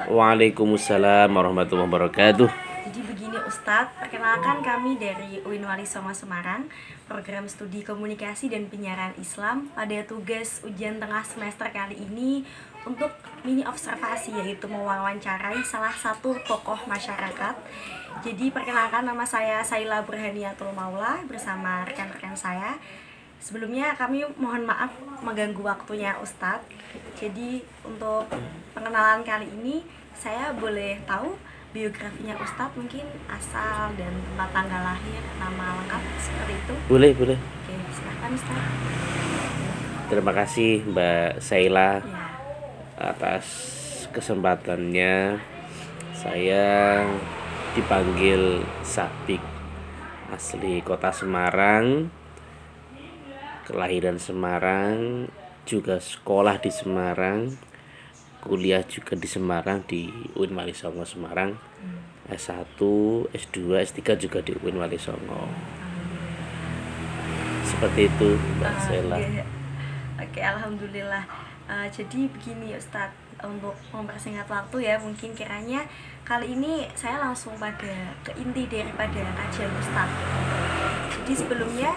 Waalaikumsalam warahmatullahi wabarakatuh. Jadi begini Ustadz, perkenalkan kami dari UIN Wali Songo Semarang, program studi komunikasi dan penyiaran Islam. Pada tugas ujian tengah semester kali ini untuk mini observasi, yaitu mewawancarai salah satu tokoh masyarakat. Jadi perkenalkan, nama saya Saila Burhaniatul Maula bersama rekan-rekan saya. Sebelumnya kami mohon maaf mengganggu waktunya Ustadz. Jadi untuk pengenalan kali ini saya boleh tahu biografinya Ustadz, mungkin asal dan tempat tanggal lahir, nama lengkap seperti itu. Boleh. Oke, silakan Ustadz. Terima kasih Mbak Saila Ya, atas kesempatannya. Saya dipanggil Sabik, asli kota Semarang, kelahiran Semarang, juga sekolah di Semarang, kuliah juga di Semarang di UIN Wali Songo Semarang, S1, S2, S3 juga di UIN Wali Songo. Seperti itu Mbak Saila. Iya. Oke, alhamdulillah. Jadi begini Ustadz, untuk mempersingkat waktu ya, mungkin kiranya kali ini saya langsung ke inti daripada kajian Ustadz. Jadi sebelumnya,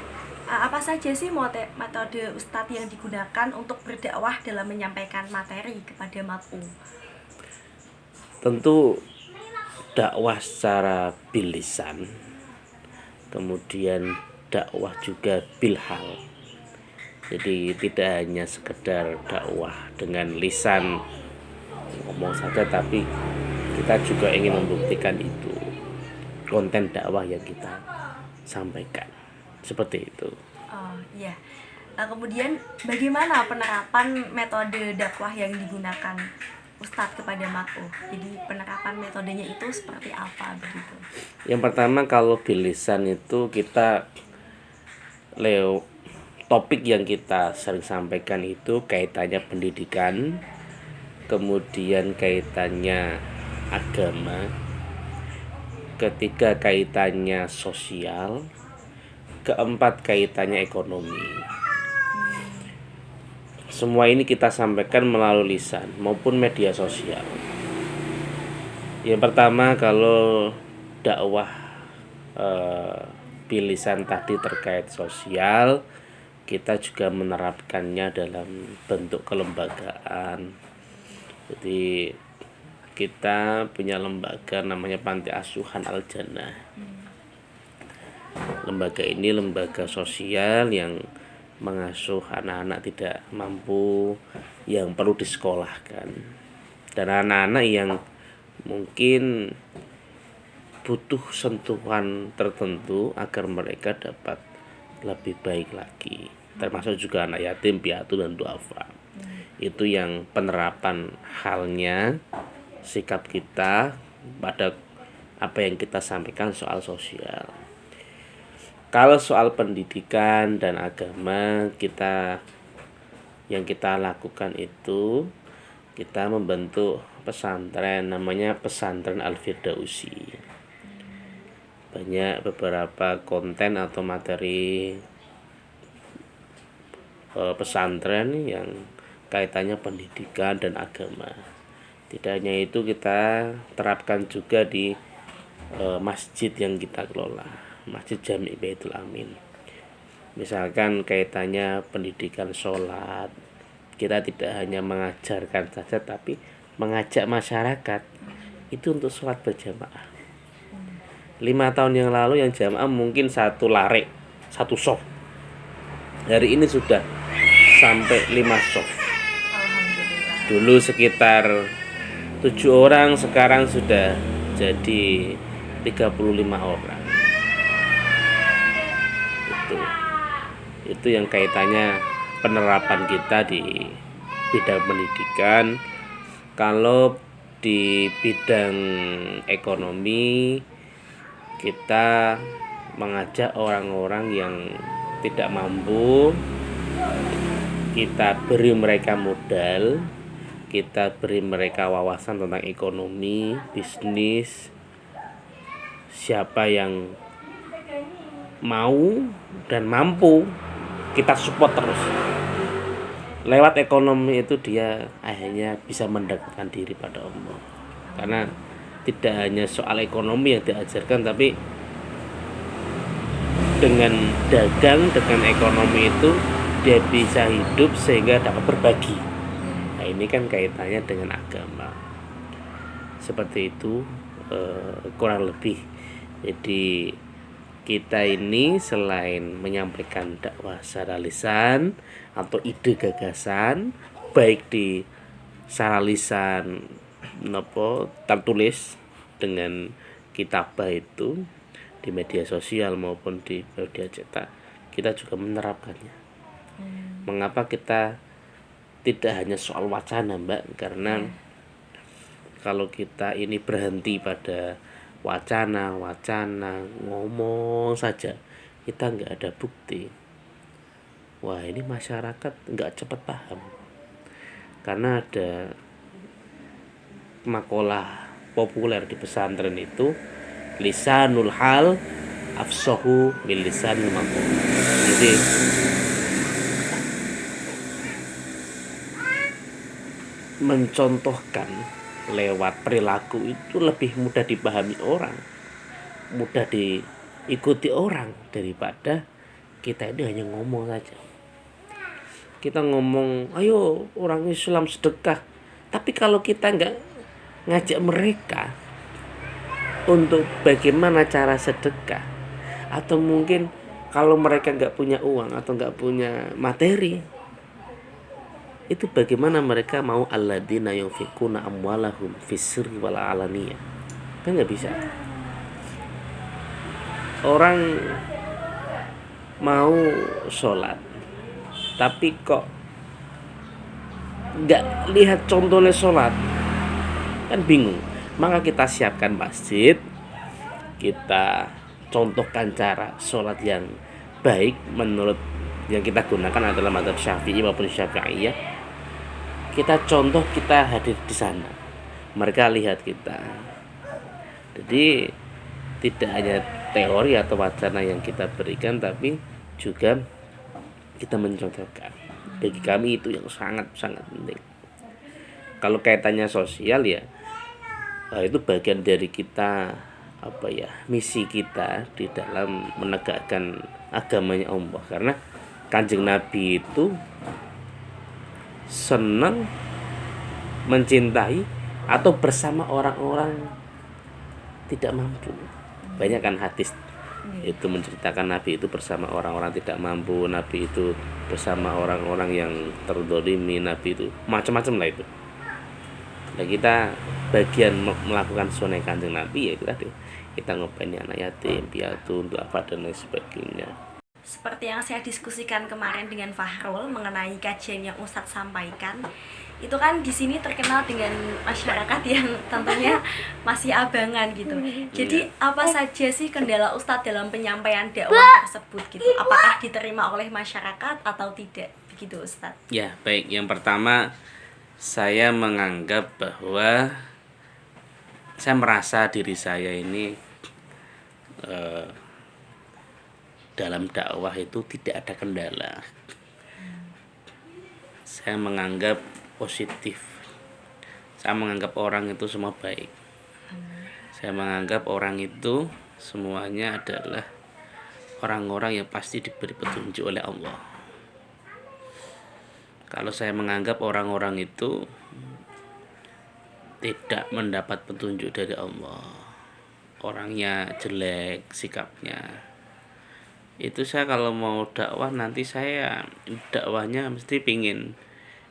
apa saja sih metode Ustadz yang digunakan untuk berdakwah dalam menyampaikan materi kepada mat'u? Tentu dakwah secara bilisan, kemudian dakwah juga bilhal. Jadi tidak hanya sekedar dakwah dengan lisan ngomong saja, tapi kita juga ingin membuktikan itu konten dakwah yang kita sampaikan. Seperti itu. Oh iya. Kemudian bagaimana penerapan metode dakwah yang digunakan Ustadz kepada mat'u? Jadi penerapan metodenya itu seperti apa begitu? Yang pertama, kalau bilisan itu kita topik yang kita sering sampaikan itu kaitannya pendidikan, kemudian kaitannya agama, ketiga kaitannya sosial, keempat kaitannya ekonomi. Semua ini kita sampaikan melalui lisan maupun media sosial. Yang pertama, kalau dakwah bilisan tadi terkait sosial, kita juga menerapkannya dalam bentuk kelembagaan. Jadi kita punya lembaga namanya Panti Asuhan Al Jannah. Lembaga ini lembaga sosial yang mengasuh anak-anak tidak mampu yang perlu disekolahkan, dan anak-anak yang mungkin butuh sentuhan tertentu agar mereka dapat lebih baik lagi, termasuk juga anak yatim piatu dan duafa. Itu yang penerapan halnya sikap kita pada apa yang kita sampaikan soal sosial. Kalau soal pendidikan dan agama, yang kita lakukan itu kita membentuk pesantren namanya Pesantren Al-Firdausi. Banyak beberapa konten atau materi pesantren yang kaitannya pendidikan dan agama. Tidak hanya itu, kita terapkan juga di masjid yang kita kelola, Masjid Jami Baitul Amin. Misalkan kaitannya pendidikan sholat, kita tidak hanya mengajarkan saja, tapi mengajak masyarakat itu untuk sholat berjamaah. 5 tahun yang lalu yang jamaah mungkin 1 lare, 1 sof. Hari ini sudah sampai 5 sof. Alhamdulillah. Dulu sekitar 7 orang, sekarang sudah jadi 35 orang. Itu yang kaitannya penerapan kita di bidang pendidikan. Kalau di bidang ekonomi, kita mengajak orang-orang yang tidak mampu, kita beri mereka modal, kita beri mereka wawasan tentang ekonomi, bisnis. Siapa yang mau dan mampu, kita support terus. Lewat ekonomi itu dia akhirnya bisa mendekatkan diri pada Allah. karena tidak hanya soal ekonomi yang diajarkan, tapi dengan dagang, dengan ekonomi itu dia bisa hidup sehingga dapat berbagi. Nah, ini kan kaitannya dengan agama. Seperti itu kurang lebih. Jadi kita ini selain menyampaikan dakwah secara lisan atau ide gagasan, baik di secara lisan tertulis dengan kitabah itu di media sosial maupun di media cetak, kita juga menerapkannya. Mengapa kita tidak hanya soal wacana, Mbak? Karena kalau kita ini berhenti pada wacana ngomong saja, kita nggak ada bukti, wah ini masyarakat nggak cepat paham. Karena ada makalah populer di pesantren itu, lisanul hal afsahu min lisanil maqal. Jadi mencontohkan lewat perilaku itu lebih mudah dipahami orang, mudah diikuti orang, daripada kita ini hanya ngomong saja. Kita ngomong, ayo orang Islam sedekah, tapi kalau kita nggak ngajak mereka untuk bagaimana cara sedekah, atau mungkin kalau mereka nggak punya uang atau nggak punya materi, itu bagaimana mereka mau alladzina yunfiquna amwalahum fis-sirri wal alaniyah? Kan nggak bisa. Orang mau sholat tapi kok nggak lihat contohnya sholat, kan bingung. Maka kita siapkan masjid, kita contohkan cara sholat yang baik menurut yang kita gunakan adalah mazhab Syafi'i maupun Syafi'iyah. Kita contoh, kita hadir di sana, mereka lihat kita. Jadi tidak hanya teori atau wacana yang kita berikan, tapi juga kita mencontohkan. Bagi kami itu yang sangat-sangat penting. Kalau kaitannya sosial ya, itu bagian dari kita, misi kita di dalam menegakkan agamanya Allah. Karena Kanjeng Nabi itu senang mencintai atau bersama orang-orang tidak mampu. Banyak kan hadis itu menceritakan Nabi itu bersama orang-orang tidak mampu, Nabi itu bersama orang-orang yang terzalimi, Nabi itu macam-macam lah itu. Nah, kita bagian melakukan sunnah Kanjeng Nabi ya itu tadi, kita ngopeni anak yatim piatu untuk apa dan lain sebagainya. Seperti yang saya diskusikan kemarin dengan Fahrul mengenai kajian yang Ustadz sampaikan, itu kan di sini terkenal dengan masyarakat yang tentunya masih abangan gitu. Jadi apa saja sih kendala Ustadz dalam penyampaian dakwah tersebut gitu? Apakah diterima oleh masyarakat atau tidak? Begitu Ustadz. Ya, baik. Yang pertama, saya menganggap bahwa saya merasa diri saya ini dalam dakwah itu tidak ada kendala. Saya menganggap positif. Saya menganggap orang itu semua baik. Saya menganggap orang itu semuanya adalah orang-orang yang pasti diberi petunjuk oleh Allah. Kalau saya menganggap orang-orang itu tidak mendapat petunjuk dari Allah, orangnya jelek sikapnya, itu saya kalau mau dakwah nanti saya dakwahnya mesti pingin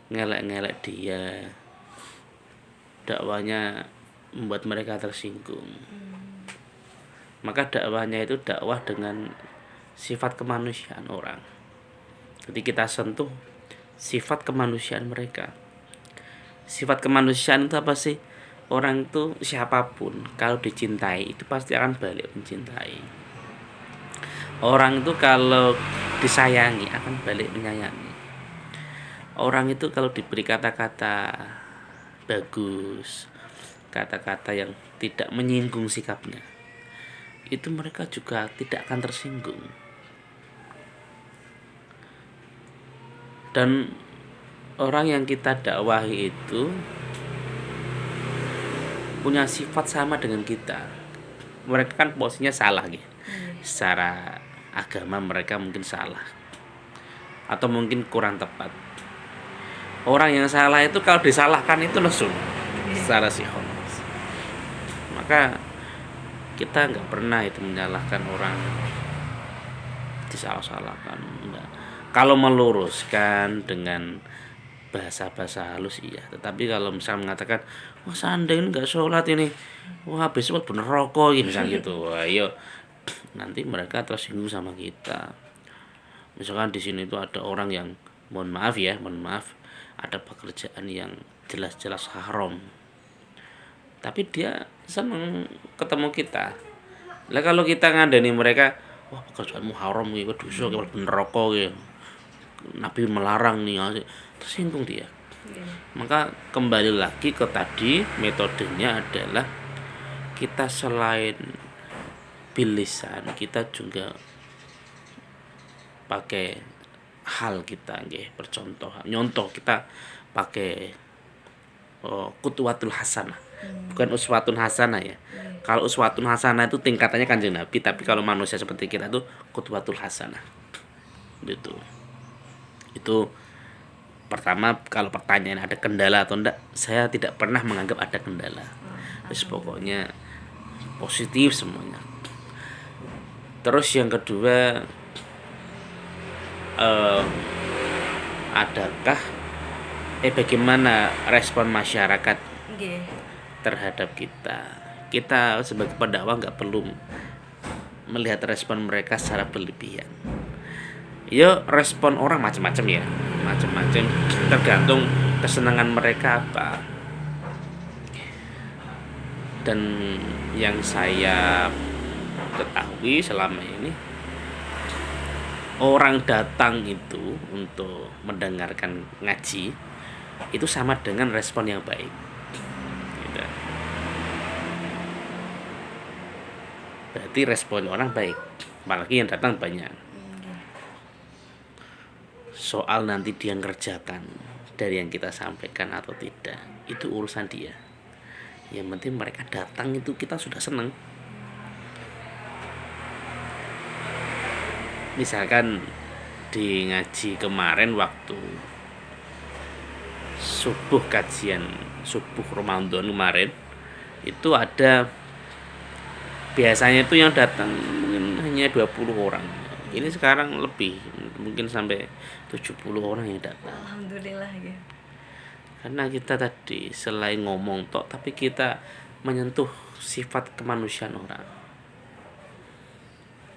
ngelek-ngelek dia, dakwahnya membuat mereka tersinggung. Maka dakwahnya itu dakwah dengan sifat kemanusiaan orang. Jadi kita sentuh sifat kemanusiaan mereka. Sifat kemanusiaan itu apa sih? Orang itu siapapun kalau dicintai itu pasti akan balik mencintai. Orang itu kalau disayangi akan balik menyayangi. Orang itu kalau diberi kata-kata bagus, kata-kata yang tidak menyinggung sikapnya, itu mereka juga tidak akan tersinggung. Dan orang yang kita dakwahi itu punya sifat sama dengan kita. Mereka kan posisinya salah gitu. Secara agama mereka mungkin salah atau mungkin kurang tepat. Orang yang salah itu kalau disalahkan itu nesu secara psikologis. Maka kita nggak pernah itu menyalahkan orang, disalah-salahkan enggak. Kalau meluruskan dengan bahasa-bahasa halus iya, tetapi kalau misalnya mengatakan wah seandainya nggak sholat ini, wah besok bener rokok gitu misalnya gitu, wah iya nanti mereka tersinggung sama kita. Misalkan di sini tuh ada orang yang mohon maaf ada pekerjaan yang jelas-jelas haram, tapi dia seneng ketemu kita. Lah kalau kita ngandani mereka, wah pekerjaanmu haram gitu, dosa kalau bener rokok gitu, Nabi melarang nih, tersinggung dia. Maka kembali lagi ke tadi, metodenya adalah kita selain bilisan, kita juga pakai hal kita nggih, percontohan nyontoh kita pakai qudwatul hasanah, bukan uswatun hasanah ya. Kalau uswatun hasanah itu tingkatannya Kanjeng Nabi, tapi kalau manusia seperti kita itu qudwatul hasanah gitu. Itu pertama. Kalau pertanyaan ada kendala atau enggak, saya tidak pernah menganggap ada kendala. Terus pokoknya positif semuanya. Terus yang kedua, adakah bagaimana respon masyarakat terhadap kita? Kita sebagai pendakwah nggak perlu melihat respon mereka secara berlebihan. Ya respon orang macam-macam ya, macam-macam, tergantung kesenangan mereka apa. Dan yang saya ketahui selama ini, orang datang itu untuk mendengarkan ngaji itu sama dengan respon yang baik gitu. Berarti respon orang baik, apalagi yang datang banyak. Soal nanti dia ngerjakan dari yang kita sampaikan atau tidak, itu urusan dia. Yang penting mereka datang itu kita sudah senang. Misalkan di ngaji kemarin waktu subuh, kajian subuh Ramadan kemarin, itu ada, biasanya itu yang datang mungkin hanya 20 orang. Ini sekarang lebih, mungkin sampai 70 orang yang datang. Alhamdulillah ya. Karena kita tadi selain ngomong tok, tapi kita menyentuh sifat kemanusiaan orang.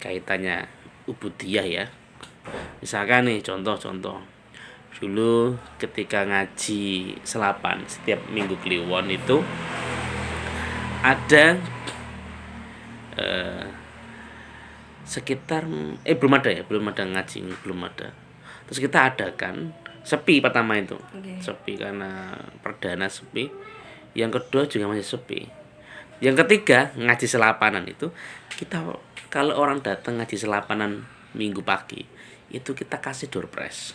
Kaitannya ubudiyah ya. Misalkan nih contoh dulu ketika ngaji selapan setiap minggu Kliwon itu ada sekitar belum ada ngaji, belum ada. Terus kita adakan sepi pertama itu. Sepi karena perdana sepi. Yang kedua juga masih sepi. Yang ketiga ngaji selapanan itu kita, kalau orang datang ngaji selapanan minggu pagi itu kita kasih door prize.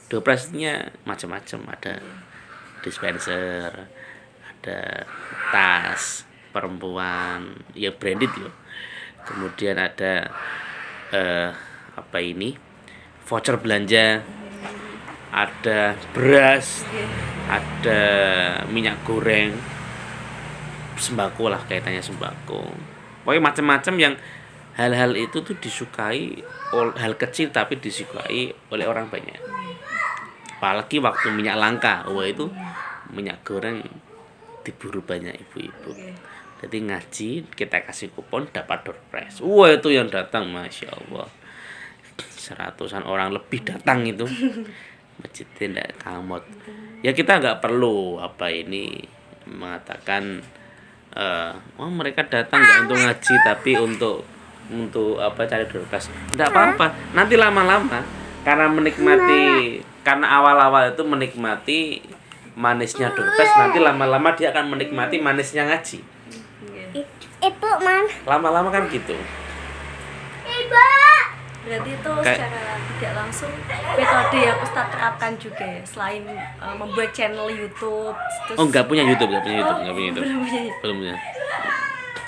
Door prize-nya macam-macam, ada dispenser, ada tas perempuan ya branded loh. Kemudian ada voucher belanja, ada beras, ada minyak goreng, sembako lah, kaitannya sembako. Pokoknya macam-macam yang hal-hal itu tuh disukai, hal kecil tapi disukai oleh orang banyak. Apalagi waktu minyak langka, wah itu minyak goreng diburu banyak ibu-ibu. Jadi ngaji kita kasih kupon dapat door prize. Wah itu yang datang masya Allah, 100-an orang lebih datang itu. Masjid tidak kamot. Ya kita nggak perlu mengatakan mereka datang nggak untuk ngaji tapi untuk cari door prize. Tidak apa-apa. Nanti lama-lama karena awal-awal itu menikmati manisnya door prize, nanti lama-lama dia akan menikmati manisnya ngaji. Ibu man. Lama-lama kan gitu. Ibu. Berarti itu Kayak secara tidak langsung metode yang Ustadz terapkan juga ya, selain membuat channel YouTube terus. oh nggak punya YouTube, nggak punya Oh, YouTube, nggak punya YouTube, belum punya. belum punya.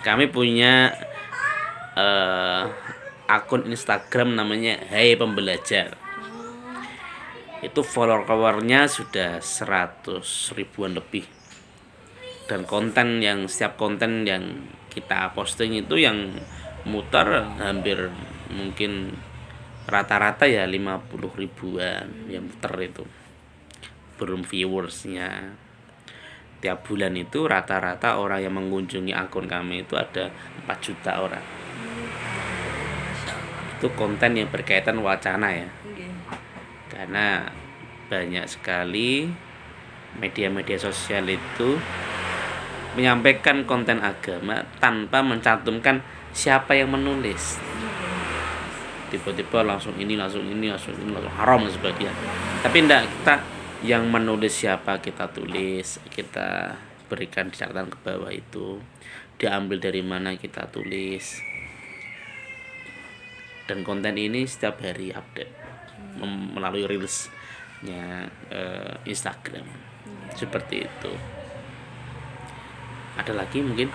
Kami punya eh, akun Instagram namanya Hai Pembelajar. Itu followernya sudah 100 ribuan lebih. Dan setiap konten yang kita posting itu yang mutar hampir mungkin rata-rata ya 50 ribuan yang muter itu. Belum viewersnya. Tiap bulan itu rata-rata orang yang mengunjungi akun kami itu ada 4 juta orang. Masya Allah. Itu konten yang berkaitan wacana ya. Oke. Karena banyak sekali media-media sosial itu menyampaikan konten agama tanpa mencantumkan siapa yang menulis. Tiba-tiba langsung ini langsung haram dan sebagainya. Tapi enggak, kita yang menulis siapa kita tulis, kita berikan di catatan ke bawah itu diambil dari mana kita tulis. Dan konten ini setiap hari update melalui reelsnya Instagram. Seperti itu. Ada lagi mungkin?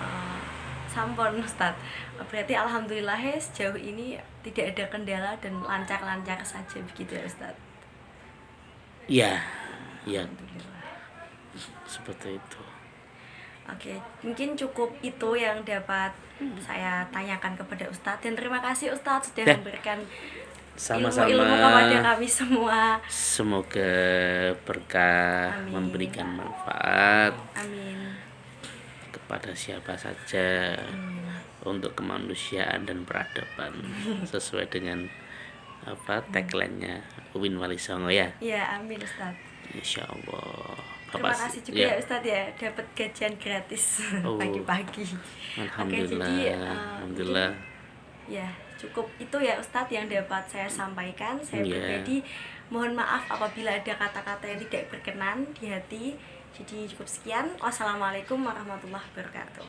Sampun Ustadz. Berarti alhamdulillah ya, sejauh ini tidak ada kendala dan lancar-lancar saja begitu ya Ustadz. Ya, ya Alhamdulillah. seperti itu. Oke, mungkin cukup itu yang dapat saya tanyakan kepada Ustadz, dan terima kasih Ustadz sudah Ya. memberikan Sama-sama. ilmu kepada kami semua. Semoga berkah, Amin. memberikan manfaat Amin. kepada siapa saja untuk kemanusiaan dan peradaban sesuai dengan tagline-nya Win Wali Songo ya. Ya, amin Ustadz. Insya Allah. Terima kasih juga ya Ustadz ya, dapat gajian gratis Oh. pagi-pagi. Alhamdulillah. Oke, jadi Alhamdulillah. ya cukup itu ya Ustadz yang dapat saya sampaikan. Saya Iya. pribadi mohon maaf apabila ada kata-kata yang tidak berkenan di hati. Jadi cukup sekian. Wassalamualaikum warahmatullahi wabarakatuh.